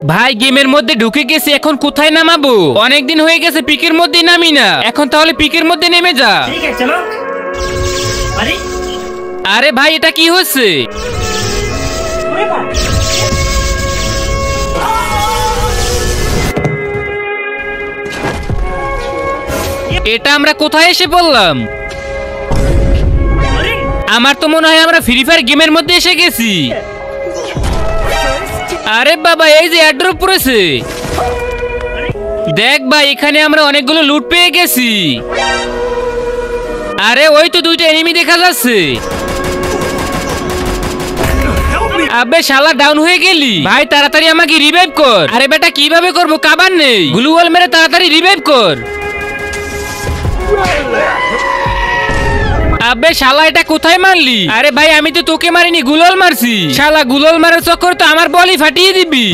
ভাই গেমের মধ্যে ঢুকে গেছি, এখন কোথায় নামাবো? অনেকদিন হয়ে গেছে পিকের মধ্যে নামি না, এখন তাহলে পিকের মধ্যে নেমে যা। ঠিক আছে চলো। আরে আরে ভাই এটা কি হচ্ছে? ওরে বাপ, এটা আমরা কোথায় এসে পড়লাম? আরে আমার তো মনে হয় আমরা ফ্রি ফায়ার গেমের মধ্যে এসে গেছি। আরে বাবা এই যে এয়ারড্রপ পড়েছে, দেখ ভাই এখানে আমরা অনেকগুলো লুট পেয়ে গেছি। আরে ওই তো দুইটা এনিমি দেখা যাচ্ছে। আবে শালা ডাউন হয়ে গেলি ভাই, তাড়াতাড়ি আমাকে রিভাইভ কর। আরে বেটা কিভাবে করবো, কাবার নেই। গ্লু ওয়াল মেরে তাড়াতাড়ি রিভাইভ কর। আবে শালা এটা কোথায় মারলি? আরে ভাই আমি তো তোকে মারিনি, গুলল মারছি। শালা গুলল মারার চক্কর তো আমার বলই ফাটিয়ে দিবি।